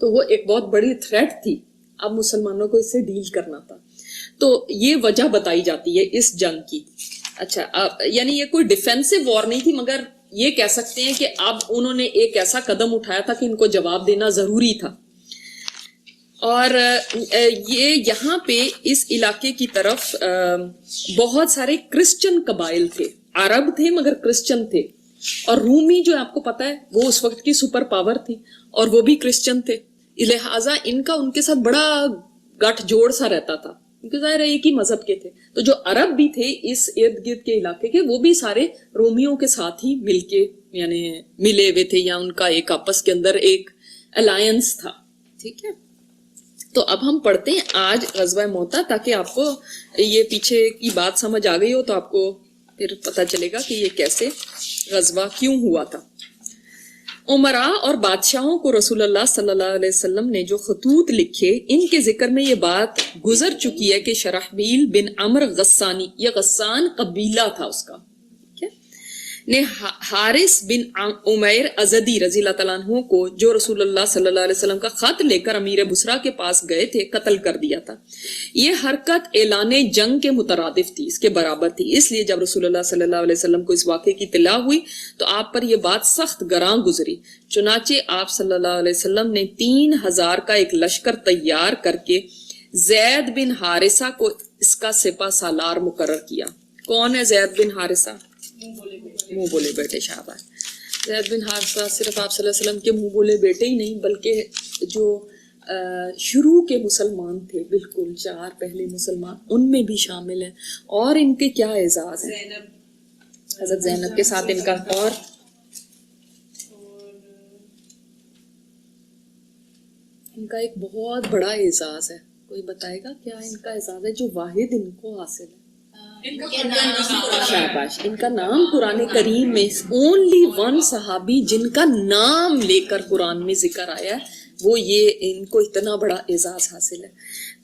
تو وہ ایک بہت بڑی تھریٹ تھی. اب مسلمانوں کو اس سے ڈیل کرنا تھا. تو یہ وجہ بتائی جاتی ہے اس جنگ کی. اچھا یعنی یہ کوئی ڈیفینسو وار نہیں تھی, مگر یہ کہہ سکتے ہیں کہ اب انہوں نے ایک ایسا قدم اٹھایا تھا کہ ان کو جواب دینا ضروری تھا. اور یہ یہاں پہ اس علاقے کی طرف بہت سارے کرسچن قبائل تھے. عرب تھے مگر کرسچن تھے. اور رومی جو آپ کو پتا ہے وہ اس وقت کی سپر پاور تھی اور وہ بھی کرسچن تھے. لہٰذا ان کا ان کے ساتھ بڑا گٹھ جوڑ سا رہتا تھا کیونکہ ظاہر ہے ایک ہی مذہب کے تھے. تو جو عرب بھی تھے اس ارد گرد کے علاقے کے, وہ بھی سارے رومیوں کے ساتھ ہی مل کے یعنی ملے ہوئے تھے, یا ان کا ایک آپس کے اندر ایک الائنس تھا. ٹھیک ہے, تو اب ہم پڑھتے ہیں آج غزوہ موتا, تاکہ آپ کو یہ پیچھے کی بات سمجھ آ گئی ہو تو آپ کو پھر پتہ چلے گا کہ یہ کیسے غزوہ کیوں ہوا تھا. عمراء اور بادشاہوں کو رسول اللہ صلی اللہ علیہ وسلم نے جو خطوط لکھے, ان کے ذکر میں یہ بات گزر چکی ہے کہ شرحبیل بن عمر غسانی, یہ غسان قبیلہ تھا اس کا, نے حارث بن عمیر ازدی رضی اللہ تعالیٰ عنہ کو, جو رسول اللہ صلی اللہ علیہ وسلم کا خط لے کر امیر بصرہ کے پاس گئے تھے, قتل کر دیا تھا. یہ حرکت اعلان جنگ کے مترادف تھی, اس کے برابر تھی. اس لیے جب رسول اللہ صلی اللہ علیہ وسلم کو اس واقعے کی اطلاع ہوئی تو آپ پر یہ بات سخت گراں گزری. چنانچہ آپ صلی اللہ علیہ وسلم نے 3000 کا ایک لشکر تیار کر کے زید بن حارثہ کو اس کا سپہ سالار مقرر کیا. کون ہے زید بن حارثہ؟ منہ بولے بیٹے. شاباش. زید بن حارثہ صرف آپ صلی اللہ علیہ وسلم کے منہ بولے بیٹے ہی نہیں, بلکہ جو شروع کے مسلمان تھے, بالکل 4 پہلے مسلمان, ان میں بھی شامل ہیں. اور ان کے کیا اعزاز ہے, حضرت زینب کے ساتھ ان کا اور ان کا ایک بہت بڑا اعزاز ہے. کوئی بتائے گا کیا ان کا اعزاز ہے جو واحد ان کو حاصل ہے؟ شاباش. ان کا نام قرآن کریم میں اونلی ون صحابی جن کا نام لے کر قرآن میں ذکر آیا ہے, وہ یہ ان کو اتنا بڑا اعزاز حاصل ہے.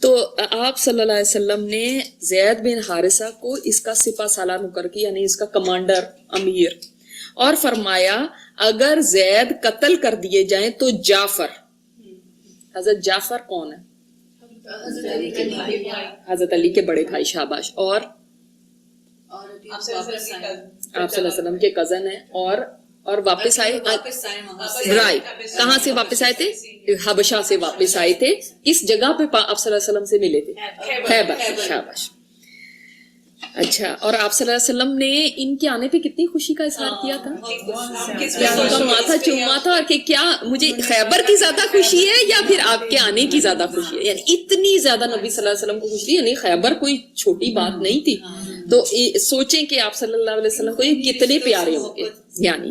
تو آپ صلی اللہ علیہ وسلم نے زید بن حارثہ کو اس کا سپہ سالار مقرر کیا, یعنی اس کا کمانڈر, امیر, اور فرمایا اگر زید قتل کر دیے جائیں تو جعفر, حضرت جعفر کون ہے؟ حضرت علی کے بڑے بھائی. شاباش. اور آپ صلی اللہ علیہ وسلم کے کزن ہیں, اور واپس آئے رائٹ. کہاں سے واپس آئے تھے؟ حبشہ سے واپس آئے تھے. اس جگہ پہ آپ صلی اللہ علیہ وسلم سے ملے تھے, خیبر. شاباش. اچھا, اور آپ صلی اللہ علیہ وسلم نے ان کے آنے پہ کتنی خوشی کا اظہار کیا تھا, ماتھا چوما تھا کہ کیا مجھے خیبر کی زیادہ خوشی ہے یا پھر آپ کے آنے کی زیادہ خوشی ہے. یعنی اتنی زیادہ نبی صلی اللہ علیہ وسلم کو خوشی, یعنی خیبر کوئی چھوٹی بات نہیں تھی. تو سوچیں کہ آپ صلی اللہ علیہ وسلم کو یہ کتنے پیارے ہوں گے. یعنی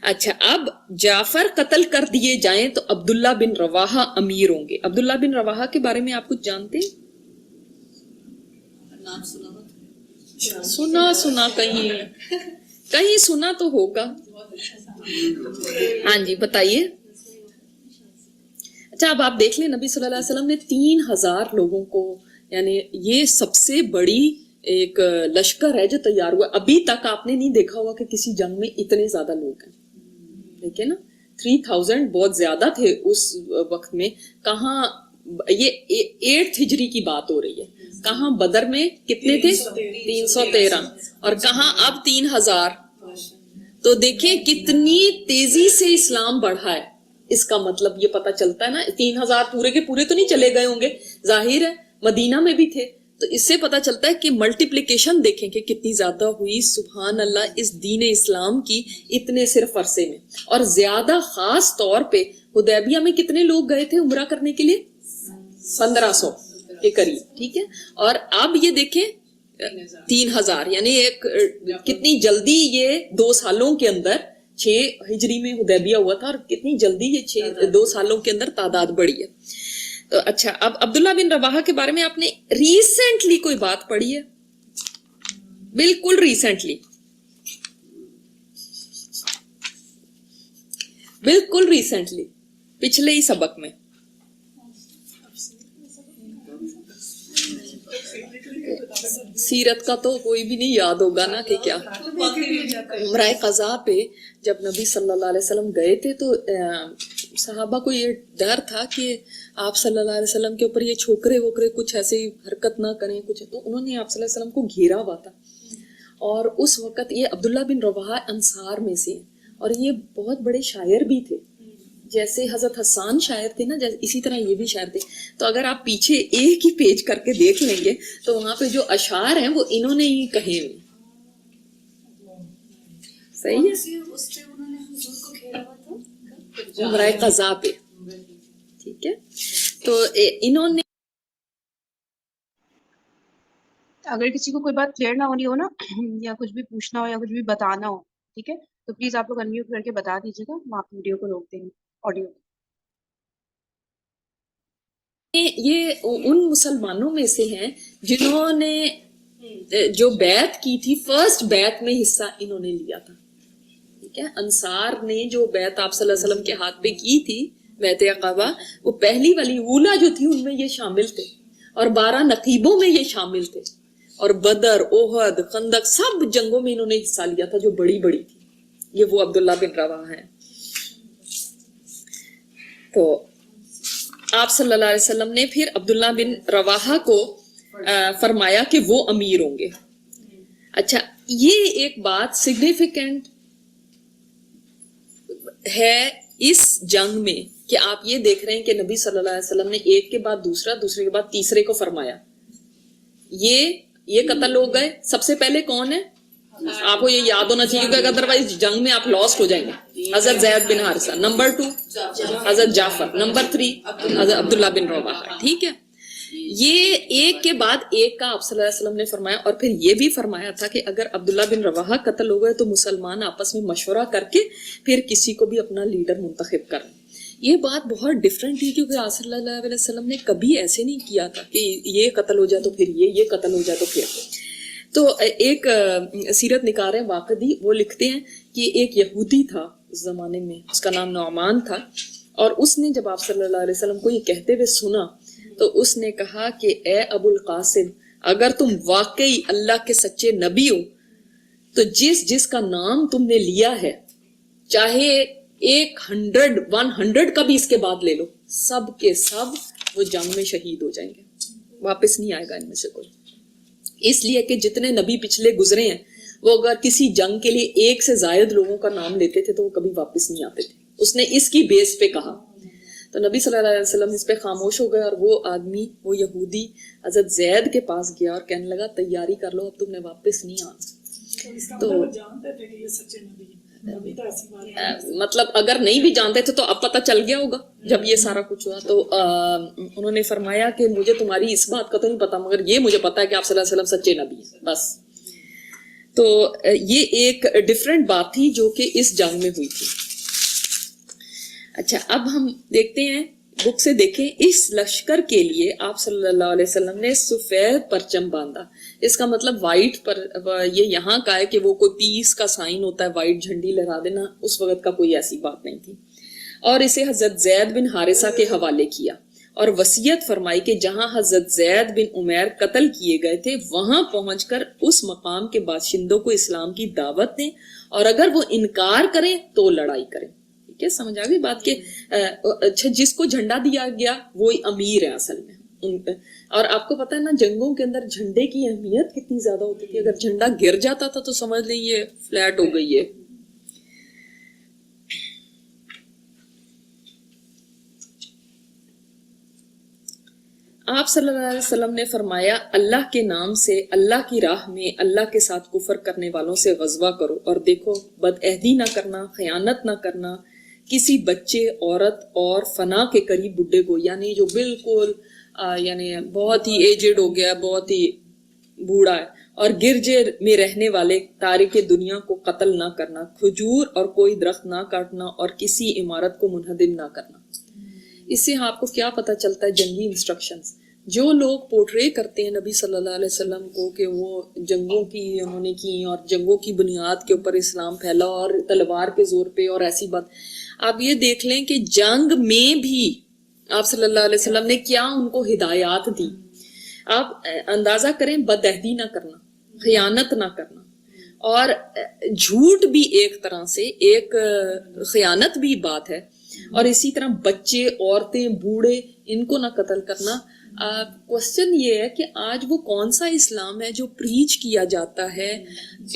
اچھا, اب جعفر قتل کر دیے جائیں تو عبداللہ بن رواحہ امیر ہوں گے. عبداللہ بن رواحہ کے بارے میں آپ کچھ جانتے ہیں؟ سنا کہیں سنا تو ہوگا. ہاں جی بتائیے. اچھا, اب آپ دیکھ لیں نبی صلی اللہ علیہ وسلم نے 3000 لوگوں کو, یعنی یہ سب سے بڑی ایک لشکر ہے جو تیار ہوا. ابھی تک آپ نے نہیں دیکھا ہوا کہ کسی جنگ میں اتنے زیادہ لوگ ہیں. ٹھیک ہے نا, 3000 بہت زیادہ تھے اس وقت میں. کہاں یہ 8 ہجری کی بات ہو رہی ہے, کہاں بدر میں کتنے تھے؟ 313, اور کہاں اب 3000. تو دیکھیں کتنی تیزی سے اسلام بڑھا ہے. اس کا مطلب یہ پتہ چلتا ہے نا, 3000 پورے کے پورے تو نہیں چلے گئے ہوں گے, ظاہر ہے مدینہ میں بھی تھے. تو اس سے پتہ چلتا ہے کہ ملٹیپلیکیشن دیکھیں کہ کتنی زیادہ ہوئی, سبحان اللہ, اس دین اسلام کی اتنے صرف عرصے میں. اور زیادہ خاص طور پہ حدیبیہ میں کتنے لوگ گئے تھے عمرہ کرنے کے لیے؟ 1500 کے قریب. ٹھیک ہے, اور اب یہ دیکھیں 3000, یعنی ایک کتنی جلدی یہ 2 سالوں کے اندر, 6 ہجری میں حدیبیہ ہوا تھا, اور کتنی جلدی یہ 2 سالوں کے اندر تعداد بڑھی ہے. تو اچھا, اب عبداللہ بن رواحہ کے بارے میں آپ نے ریسنٹلی کوئی بات پڑھی ہے؟ بالکل ریسنٹلی, بالکل ریسنٹلی, پچھلے ہی سبق میں. سیرت کا تو کوئی بھی نہیں یاد ہوگا نا کہ کیا. عمرہ قضا پہ جب نبی صلی اللہ علیہ وسلم گئے تھے تو صحابہ کو یہ ڈر تھا کہ آپ صلی اللہ علیہ وسلم کے اوپر یہ چھوکرے ووکرے کچھ ایسے حرکت نہ کریں کچھ, تو انہوں نے آپ صلی اللہ علیہ وسلم کو گھیرا ہوا تھا. اور اس وقت یہ عبداللہ بن رواحہ انصار میں سے اور یہ بہت بڑے شاعر بھی تھے, جیسے حضرت حسان شاعر تھے نا, جیسے اسی طرح یہ بھی شاعر تھے. تو اگر آپ پیچھے ایک ہی پیج کر کے دیکھ لیں گے تو وہاں پہ جو اشعار ہیں وہ انہوں نے ہی کہے ہوئے. صحیح ہے, عمرہ قضا پہ. ٹھیک ہے, تو انہوں نے اگر کسی کو کوئی بات کلیئر نہ ہونی ہو نا یا کچھ بھی پوچھنا ہو یا کچھ بھی بتانا ہو, ٹھیک ہے, تو پلیز آپ لوگ انمیوٹ کر کے بتا دیجیے گا, ہم آپ ویڈیو کو روک دیں گے, آڈیو. یہ ان مسلمانوں میں سے ہیں جنہوں نے جو بیعت کی تھی, فرسٹ بیعت میں حصہ انہوں نے لیا تھا. ٹھیک ہے, انصار نے جو بیعت آپ صلی اللہ علیہ وسلم کے ہاتھ پہ کی تھی, بیعت عقبہ, وہ پہلی والی اولا جو تھی ان میں یہ شامل تھے, اور 12 نقیبوں میں یہ شامل تھے, اور بدر, احد, خندق, سب جنگوں میں انہوں نے حصہ لیا تھا جو بڑی بڑی تھی. یہ وہ عبداللہ بن رواحہ ہیں. تو آپ صلی اللہ علیہ وسلم نے پھر عبداللہ بن رواحہ کو فرمایا کہ وہ امیر ہوں گے. اچھا, یہ ایک بات سگنیفیکنٹ ہے اس جنگ میں کہ آپ یہ دیکھ رہے ہیں کہ نبی صلی اللہ علیہ وسلم نے ایک کے بعد دوسرا, دوسرے کے بعد تیسرے کو فرمایا. یہ قتل ہو گئے. سب سے پہلے کون ہے, آپ کو یہ یاد ہونا چاہیے کہ ادروائز جنگ میں آپ لاسٹ ہو جائیں گے, حضرت زید بن حارثہ. نمبر 2 حضرت جعفر. نمبر 3 حضرت عبداللہ بن رواحہ. ٹھیک ہے, یہ ایک کے بعد ایک کا آپ صلی اللہ علیہ وسلم نے فرمایا. اور پھر یہ بھی فرمایا تھا کہ اگر عبداللہ بن رواحہ قتل ہو گئے تو مسلمان آپس میں مشورہ کر کے پھر کسی کو بھی اپنا لیڈر منتخب کریں. یہ بات بہت ڈفرینٹ تھی کیونکہ آپ صلی اللہ علیہ وسلم نے کبھی ایسے نہیں کیا تھا کہ یہ قتل ہو جائے تو پھر یہ قتل ہو جائے تو پھر. تو ایک سیرت نگار ہیں واقدی, وہ لکھتے ہیں کہ ایک یہودی تھا اس زمانے میں, اس کا نام نعمان تھا, اور اس نے جب آپ صلی اللہ علیہ وسلم کو یہ کہتے ہوئے سنا تو اس نے کہا کہ اے ابو القاسم, اگر تم واقعی اللہ کے سچے نبی ہو تو جس کا نام تم نے لیا ہے, چاہے 100 کا بھی اس کے بعد لے لو, سب کے سب وہ جنگ میں شہید ہو جائیں گے, واپس نہیں آئے گا ان میں سے کوئی. اس لیے کہ جتنے نبی پچھلے گزرے ہیں وہ اگر کسی جنگ کے لیے 1 سے زائد لوگوں کا نام لیتے تھے تو وہ کبھی واپس نہیں آتے تھے. اس نے اس کی بیس پہ کہا. تو نبی صلی اللہ علیہ وسلم اس پہ خاموش ہو گئے, اور وہ آدمی, وہ یہودی حضرت زید کے پاس گیا اور کہنے لگا تیاری کر لو, اب تم نے واپس نہیں آنا. تو مطلب اگر نہیں بھی جانتے تھے تو اب پتہ چل گیا ہوگا جب یہ سارا کچھ ہوا. تو انہوں نے فرمایا کہ مجھے تمہاری اس بات کا تو نہیں پتا, مگر یہ مجھے پتا ہے کہ آپ صلی اللہ علیہ وسلم سچے نبی ہیں بس. تو یہ ایک ڈفرینٹ بات تھی جو کہ اس جنگ میں ہوئی تھی. اچھا, اب ہم دیکھتے ہیں بک سے, دیکھیں اس لشکر کے لیے آپ صلی اللہ علیہ وسلم نے سفید پرچم باندھا. اس کا مطلب وائٹ پر, یہ یہاں کا ہے کہ وہ کوئی پیس کا سائن ہوتا ہے, وائٹ جھنڈی لہرا دینا, اس وقت کا کوئی ایسی بات نہیں تھی. اور اسے حضرت زید بن حارثہ کے حوالے کیا اور وصیت فرمائی کہ جہاں حضرت زید بن عمیر قتل کیے گئے تھے وہاں پہنچ کر اس مقام کے باشندوں کو اسلام کی دعوت دیں, اور اگر وہ انکار کریں تو لڑائی کریں. ٹھیک ہے, سمجھ آ گئی بات کہ اچھا جس کو جھنڈا دیا گیا وہی امیر ہے اصل میں. اور آپ کو پتا ہے نا جنگوں کے اندر جھنڈے کی اہمیت کتنی زیادہ ہوتی تھی. اگر جھنڈا گر جاتا تھا تو سمجھ لیں یہ فلیٹ ہو گئی ہے. آپ صلی اللہ علیہ وسلم نے فرمایا اللہ کے نام سے اللہ کی راہ میں اللہ کے ساتھ کفر کرنے والوں سے غزوہ کرو, اور دیکھو بد عہدی نہ کرنا, خیانت نہ کرنا, کسی بچے, عورت اور فنا کے قریب بڈھے کو, یعنی جو بالکل یعنی بہت ہی ایجڈ ہو گیا, بہت ہی بوڑھا ہے, اور گرجے میں رہنے والے تارک دنیا کو قتل نہ کرنا, کھجور اور کوئی درخت نہ کاٹنا, اور کسی عمارت کو منہدم نہ کرنا. اس سے آپ کو کیا پتہ چلتا ہے جنگی انسٹرکشنز جو لوگ پورٹرے کرتے ہیں نبی صلی اللہ علیہ وسلم کو کہ وہ جنگوں کی انہوں نے کی اور جنگوں کی بنیاد کے اوپر اسلام پھیلا اور تلوار کے زور پہ اور ایسی بات. آپ یہ دیکھ لیں کہ جنگ میں بھی آپ صلی اللہ علیہ وسلم نے کیا ان کو ہدایات دی. آپ اندازہ کریں, بدعہدی نہ کرنا, خیانت نہ کرنا, اور جھوٹ بھی ایک طرح سے ایک خیانت بھی بات ہے, اور اسی طرح بچے, عورتیں, بوڑھے, ان کو نہ قتل کرنا. کوشچن یہ ہے کہ آج وہ کون سا اسلام ہے جو پریچ کیا جاتا ہے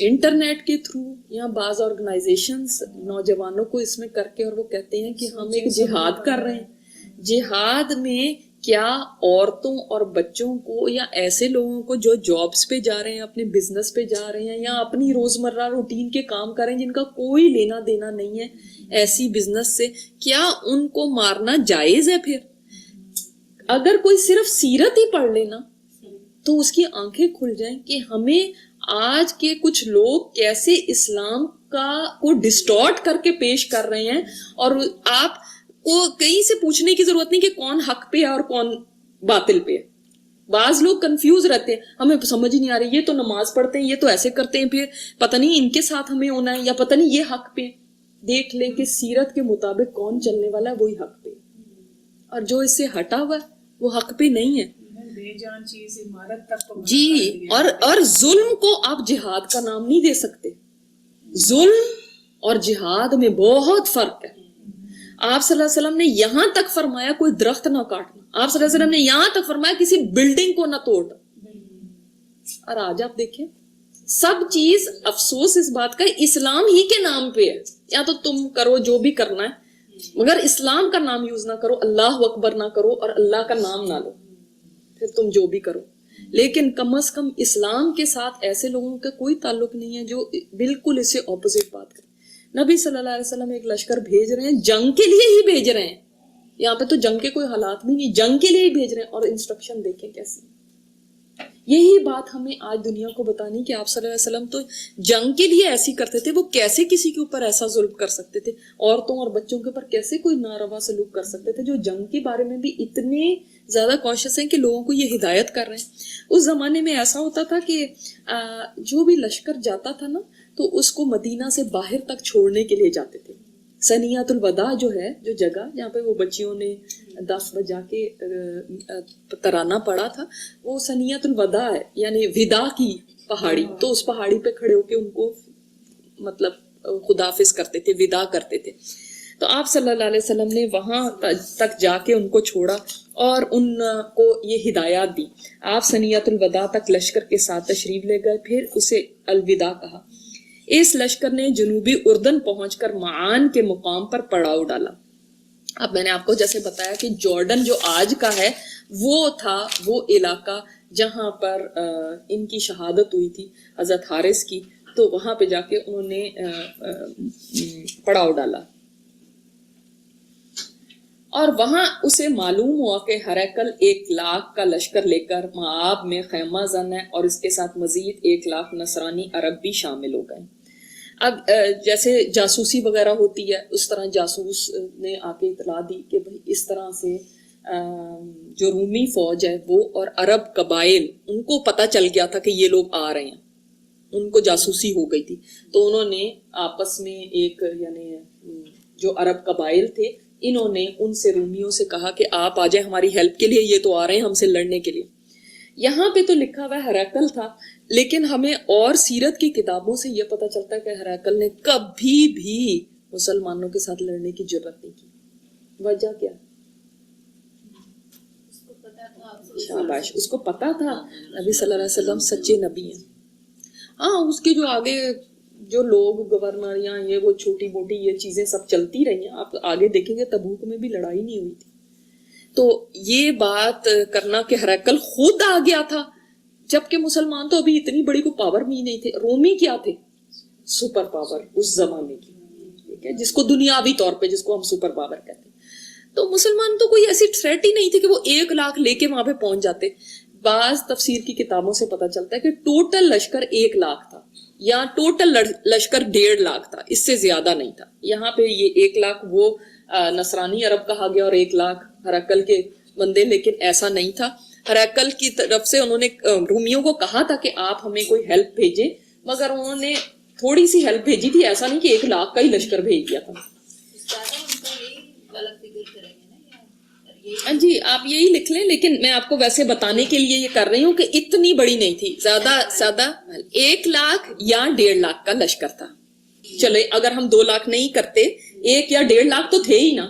انٹرنیٹ کے تھرو, یا بعض آرگنائزیشنز نوجوانوں کو اس میں کر کے, اور وہ کہتے ہیں کہ ہم ایک جہاد کر رہے ہیں. جہاد میں کیا عورتوں اور بچوں کو یا ایسے لوگوں کو جو جابس پہ جا رہے ہیں, اپنے بزنس پہ جا رہے ہیں, یا اپنی روزمرہ روٹین کے کام کر رہے ہیں جن کا کوئی لینا دینا نہیں ہے ایسی بزنس سے, کیا ان کو مارنا جائز ہے؟ پھر اگر کوئی صرف سیرت ہی پڑھ لینا تو اس کی آنکھیں کھل جائیں کہ ہمیں آج کے کچھ لوگ کیسے اسلام کو ڈسٹارٹ کر کے پیش کر رہے ہیں. اور آپ کو کہیں سے پوچھنے کی ضرورت نہیں کہ کون حق پہ ہے اور کون باطل پہ ہے. بعض لوگ کنفیوز رہتے ہیں, ہمیں سمجھ نہیں آ رہی, یہ تو نماز پڑھتے ہیں, یہ تو ایسے کرتے ہیں, پھر پتہ نہیں ان کے ساتھ ہمیں ہونا ہے, یا پتہ نہیں یہ حق پہ. دیکھ لیں کہ سیرت کے مطابق کون چلنے والا ہے, وہی حق پہ, اور جو اس سے ہٹا ہوا ہے وہ حق پہ نہیں ہے. جی, اور ظلم کو آپ جہاد کا نام نہیں دے سکتے. ظلم اور جہاد میں بہت فرق ہے. آپ صلی اللہ علیہ وسلم نے یہاں تک فرمایا کوئی درخت نہ کاٹنا, آپ صلی اللہ علیہ وسلم نے یہاں تک فرمایا کسی بلڈنگ کو نہ توڑنا. اور آج آپ دیکھیں سب چیز, افسوس اس بات کا, اسلام ہی کے نام پہ ہے. یا تو تم کرو جو بھی کرنا ہے, مگر اسلام کا نام یوز نہ کرو, اللہ اکبر نہ کرو, اور اللہ کا نام نہ لو, پھر تم جو بھی کرو. لیکن کم از کم اسلام کے ساتھ ایسے لوگوں کا کوئی تعلق نہیں ہے جو بالکل اس سے اپوزٹ بات کرے. نبی صلی اللہ علیہ وسلم ایک لشکر بھیج رہے ہیں, جنگ کے لیے ہی بھیج رہے ہیں. یہاں پہ تو جنگ کے کوئی حالات بھی نہیں, جنگ کے لیے ہی بھیج رہے ہیں. اور انسٹرکشن دیکھیں کیسی. یہی بات ہمیں آج دنیا کو بتانی کہ آپ صلی اللہ علیہ وسلم تو جنگ کے لیے ایسی کرتے تھے, وہ کیسے کسی کے اوپر ایسا ظلم کر سکتے تھے, عورتوں اور بچوں کے اوپر کیسے کوئی ناروا سلوک کر سکتے تھے, جو جنگ کے بارے میں بھی اتنے زیادہ کانشیس ہیں کہ لوگوں کو یہ ہدایت کر رہے ہیں. اس زمانے میں ایسا ہوتا تھا کہ جو بھی لشکر جاتا تھا نا تو اس کو مدینہ سے باہر تک چھوڑنے کے لیے جاتے تھے. ثنیۃ الوداع جو ہے, جو جگہ جہاں پہ وہ بچیوں نے 10 بجا کے ترانہ پڑا تھا, وہ ثنیۃ الوداع ہے, یعنی ودا کی پہاڑی. تو اس پہاڑی پہ کھڑے ہو کے ان کو مطلب خداحافظ کرتے تھے, ودا کرتے تھے. تو آپ صلی اللہ علیہ وسلم نے وہاں تک جا کے ان کو چھوڑا اور ان کو یہ ہدایات دی. آپ ثنیۃ الوداع تک لشکر کے ساتھ تشریف لے گئے, پھر اسے الوداع کہا. اس لشکر نے جنوبی اردن پہنچ کر معان کے مقام پر پڑاؤ ڈالا. اب میں نے آپ کو جیسے بتایا کہ جارڈن جو آج کا ہے وہ تھا وہ علاقہ جہاں پر ان کی شہادت ہوئی تھی حضرت حارث کی. تو وہاں پہ جا کے انہوں نے پڑاؤ ڈالا, اور وہاں اسے معلوم ہوا کہ ہرقل 1,00,000 کا لشکر لے کر معاب میں خیمہ زن ہے, اور اس کے ساتھ مزید 1,00,000 نصرانی عرب بھی شامل ہو گئے. اب جیسے جاسوسی وغیرہ ہوتی ہے, اس طرح جاسوس نے آ کے اطلاع دی کہ بھائی اس طرح سے جو رومی فوج ہے وہ اور عرب قبائل, ان کو پتہ چل گیا تھا کہ یہ لوگ آ رہے ہیں, ان کو جاسوسی ہو گئی تھی. تو انہوں نے آپس میں ایک, یعنی جو عرب قبائل تھے, انہوں نے ان سے رومیوں سے کہا کہ آپ آ جائیں ہماری ہیلپ کے لیے, یہ تو آ رہے ہیں ہم سے لڑنے کے لیے. یہاں پہ تو لکھا ہوا ہرقل تھا, لیکن ہمیں اور سیرت کی کتابوں سے یہ پتہ چلتا ہے کہ ہرقل نے کبھی بھی مسلمانوں کے ساتھ لڑنے کی جرات نہیں کی. وجہ کیا؟ شاباش, اس کو پتا تھا نبی صلی اللہ علیہ وسلم سچے نبی ہیں. ہاں, اس کے جو آگے جو لوگ گورنر یا یہ وہ چھوٹی موٹی یہ چیزیں سب چلتی رہی ہیں. آپ آگے دیکھیں گے تبوک میں بھی لڑائی نہیں ہوئی تھی. تو یہ بات کرنا کہ ہرقل خود آ گیا تھا, جبکہ مسلمان تو ابھی اتنی بڑی کوئی پاور بھی نہیں تھے. رومی کیا تھے؟ سپر پاور اس زمانے کی, ٹھیک ہے, جس کو دنیاوی طور پہ جس کو ہم سپر پاور کہتے ہیں. تو مسلمان تو کوئی ایسی تھریٹ ہی نہیں تھی کہ وہ 1,00,000 لے کے وہاں پہ پہنچ جاتے. بعض تفسیر کی کتابوں سے پتہ چلتا ہے کہ ٹوٹل لشکر 1,00,000 تھا, یا ٹوٹل لشکر 1,50,000 تھا, اس سے زیادہ نہیں تھا. یہاں پہ یہ 1,00,000 وہ نصرانی عرب کہا گیا اور 1,00,000 ہرقل کے بندے, لیکن ایسا نہیں تھا. ہرقل کی طرف سے انہوں نے رومیوں کو کہا تھا کہ آپ ہمیں کوئی ہیلپ بھیجیں, مگر انہوں نے تھوڑی سی ہیلپ بھیجی تھی, ایسا نہیں کہ 1,00,000 کا ہی لشکر بھیج دیا تھا. جی آپ یہی لکھ لیں, لیکن میں آپ کو ویسے بتانے کے لیے یہ کر رہی ہوں کہ اتنی بڑی نہیں تھی, زیادہ 1,00,000 یا 1,50,000 کا لشکر تھا. چلے اگر ہم 2,00,000 نہیں کرتے, 1 یا 1,50,000 تو تھے ہی نا.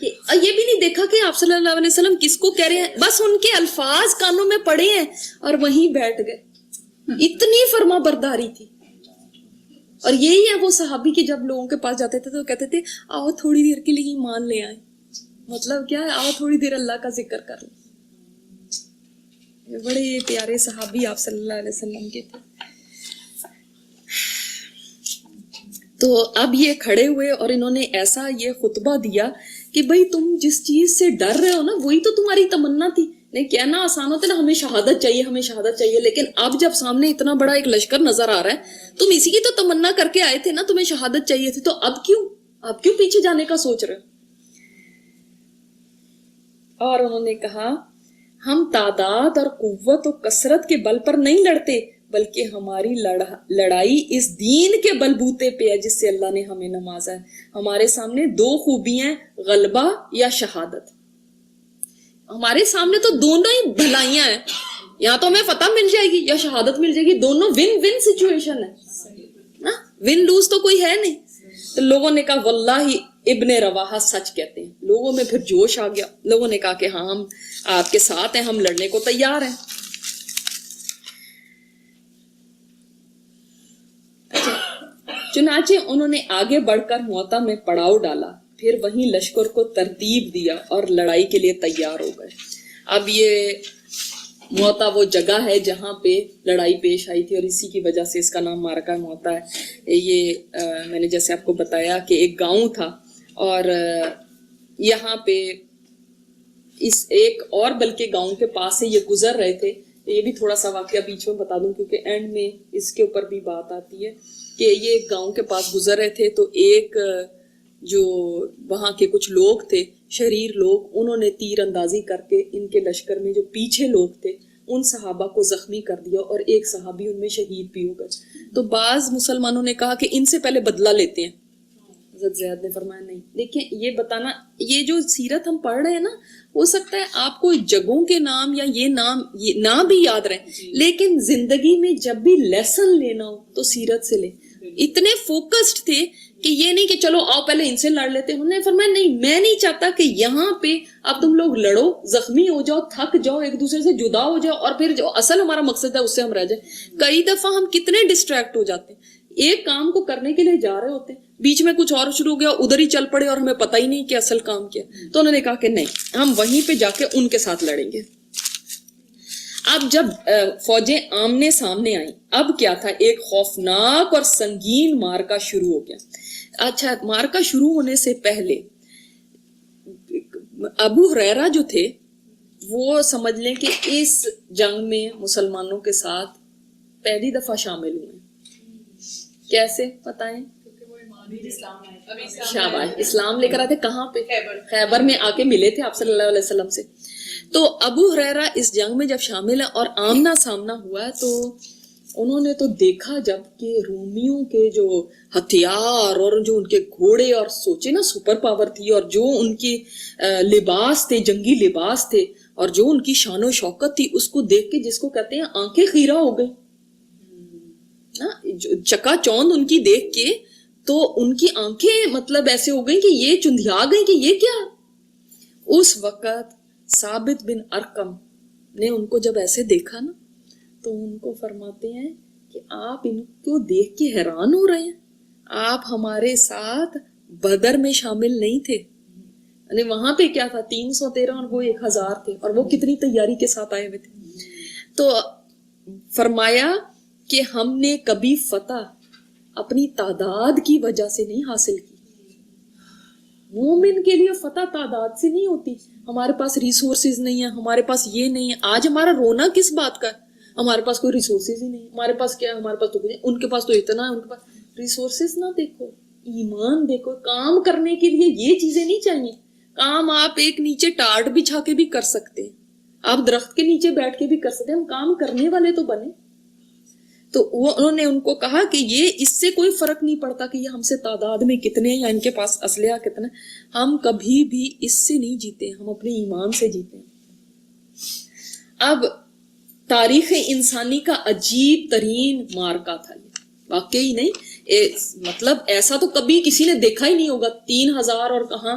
کہ یہ بھی نہیں دیکھا کہ آپ صلی اللہ علیہ وسلم کس کو کہہ رہے ہیں, بس ان کے الفاظ کانوں میں پڑے ہیں اور وہیں بیٹھ گئے. اتنی فرما برداری تھی. اور یہی ہے وہ صحابی کہ جب لوگوں کے پاس جاتے تھے تو کہتے تھے آؤ تھوڑی دیر کے لیے ایمان لے آئیں. مطلب کیا ہے, آؤ تھوڑی دیر اللہ کا ذکر کر لیں. بڑے پیارے صحابی آپ صلی اللہ علیہ وسلم کے تھے. تو اب یہ کھڑے ہوئے اور انہوں نے ایسا یہ خطبہ دیا کہ بھئی تم جس چیز سے ڈر رہے ہو نا وہی تو تمہاری تمنا تھی. نہیں کہنا آسان ہوتا نا ہمیں شہادت چاہیے, ہمیں شہادت چاہیے, لیکن اب جب سامنے اتنا بڑا ایک لشکر نظر آ رہا ہے, تم اسی کی تو تمنا کر کے آئے تھے نا, تمہیں شہادت چاہیے تھی, تو اب کیوں پیچھے جانے کا سوچ رہے ہو. اور انہوں نے کہا ہم تعداد اور قوت و کثرت کے بل پر نہیں لڑتے, بلکہ ہماری لڑائی اس دین کے بلبوتے پہ ہے جس سے اللہ نے ہمیں نوازا ہے. ہمارے سامنے دو خوبیاں, غلبہ یا شہادت. ہمارے سامنے تو دونوں ہی بھلائیاں ہیں, یا تو ہمیں فتح مل جائے گی یا شہادت مل جائے گی, دونوں ون ون سچویشن ہے نا, ون لوز تو کوئی ہے نہیں. تو لوگوں نے کہا واللہ ابن رواحہ سچ کہتے ہیں. لوگوں میں پھر جوش آ گیا, لوگوں نے کہا کہ ہاں ہم آپ کے ساتھ ہیں, ہم لڑنے کو تیار ہیں. چنانچہ انہوں نے آگے بڑھ کر موتا میں پڑاؤ ڈالا, پھر وہیں لشکر کو ترتیب دیا اور لڑائی کے لیے تیار ہو گئے. اب یہ موتا وہ جگہ ہے جہاں پہ لڑائی پیش آئی تھی اور اسی کی وجہ سے اس کا نام معرکہ موتا ہے. یہ میں نے جیسے آپ کو بتایا کہ ایک گاؤں تھا اور یہاں پہ اس ایک اور بلکہ گاؤں کے پاس سے یہ گزر رہے تھے. یہ بھی تھوڑا سا واقعہ بیچ میں بتا دوں کیونکہ اینڈ میں اس کے اوپر بھی بات آتی ہے کہ یہ گاؤں کے پاس گزر رہے تھے تو ایک جو وہاں کے کچھ لوگ تھے, شریر لوگ, انہوں نے تیر اندازی کر کے ان کے لشکر میں جو پیچھے لوگ تھے ان صحابہ کو زخمی کر دیا اور ایک صحابی ان میں شہید بھی ہو گئے. تو بعض مسلمانوں نے کہا کہ ان سے پہلے بدلہ لیتے ہیں. حضرت زید نے فرمایا نہیں. دیکھیں یہ بتانا, یہ جو سیرت ہم پڑھ رہے ہیں نا, ہو سکتا ہے آپ کو جگہوں کے نام یا یہ نام نہ بھی یاد رہے, لیکن زندگی میں جب بھی لیسن لینا ہو تو سیرت سے لیں. اتنے فوکسڈ تھے کہ یہ نہیں کہ چلو آؤ پہلے ان سے لڑ لیتے. انہوں نے فرمایا نہیں, میں نہیں چاہتا کہ یہاں پہ اب تم لوگ لڑو, زخمی ہو جاؤ, تھک جاؤ, ایک دوسرے سے جدا ہو جاؤ اور پھر جو اصل ہمارا مقصد ہے اس سے ہم رہ جائیں. کئی دفعہ ہم کتنے ڈسٹریکٹ ہو جاتے ہیں, ایک کام کو کرنے کے لیے جا رہے ہوتے ہیں, بیچ میں کچھ اور شروع ہو گیا, ادھر ہی چل پڑے اور ہمیں پتہ ہی نہیں کہ اصل کام کیا. تو انہوں نے کہا کہ نہیں, ہم وہیں پہ جا کے ان کے ساتھ لڑیں گے. اب جب فوجیں آمنے سامنے آئیں, اب کیا تھا, ایک خوفناک اور سنگین مارکا شروع ہو گیا. اچھا, مارکا شروع ہونے سے پہلے ابو ہریرہ جو تھے وہ سمجھ لیں کہ اس جنگ میں مسلمانوں کے ساتھ پہلی دفعہ شامل ہوئے. کیسے بتائیں؟ شاباش, اسلام لے کر آئے تھے. کہاں پہ؟ خیبر میں آ کے ملے تھے آپ صلی اللہ علیہ وسلم سے. تو ابو ہریرہ اس جنگ میں جب شامل ہے اور آمنا سامنا ہوا ہے تو انہوں نے تو دیکھا جب کہ رومیوں کے جو ہتھیار اور جو ان کے گھوڑے, اور سوچے نا سپر پاور تھی, اور جو ان کے لباس تھے, جنگی لباس تھے, اور جو ان کی شان و شوکت تھی, اس کو دیکھ کے جس کو کہتے ہیں آنکھیں خیرہ ہو گئی, چکا چوند ان کی دیکھ کے تو ان کی آنکھیں مطلب ایسے ہو گئی کہ یہ چندھیا گئی کہ یہ کیا. اس وقت ثابت بن ارقم نے ان کو جب ایسے دیکھا نا تو ان کو فرماتے ہیں کہ آپ ان کو دیکھ کے حیران ہو رہے ہیں, آپ ہمارے ساتھ بدر میں شامل نہیں تھے. یعنی وہاں پہ کیا تھا, 313 اور وہ 1000 تھے, اور وہ کتنی تیاری کے ساتھ آئے ہوئے تھے. تو فرمایا کہ ہم نے کبھی فتح اپنی تعداد کی وجہ سے نہیں حاصل کی. مومن کے لیے فتح تعداد سے نہیں ہوتی. ہمارے پاس ریسورسز نہیں ہیں, ہمارے پاس یہ نہیں ہے. آج ہمارا رونا کس بات کا ہے, ہمارے پاس کوئی ریسورسز ہی نہیں. ہمارے پاس کیا ہے, ہمارے پاس تو کچھ, ان کے پاس تو اتنا ہے, ان کے پاس ریسورسز نہ دیکھو, ایمان دیکھو. کام کرنے کے لیے یہ چیزیں نہیں چاہیے. کام آپ ایک نیچے ٹاٹ بچھا کے بھی کر سکتے ہیں, آپ درخت کے نیچے بیٹھ کے بھی کر سکتے ہیں. ہم کام کرنے والے تو بنے. تو وہ انہوں نے ان کو کہا کہ یہ اس سے کوئی فرق نہیں پڑتا کہ یہ ہم سے تعداد میں کتنے یا ان کے پاس اسلحہ کتنا, ہم کبھی بھی اس سے نہیں جیتے, ہم اپنے ایمان سے جیتے ہیں. اب تاریخ انسانی کا عجیب ترین مارکا تھا یہ, واقعی نہیں, مطلب ایسا تو کبھی کسی نے دیکھا ہی نہیں ہوگا. 3000 اور کہاں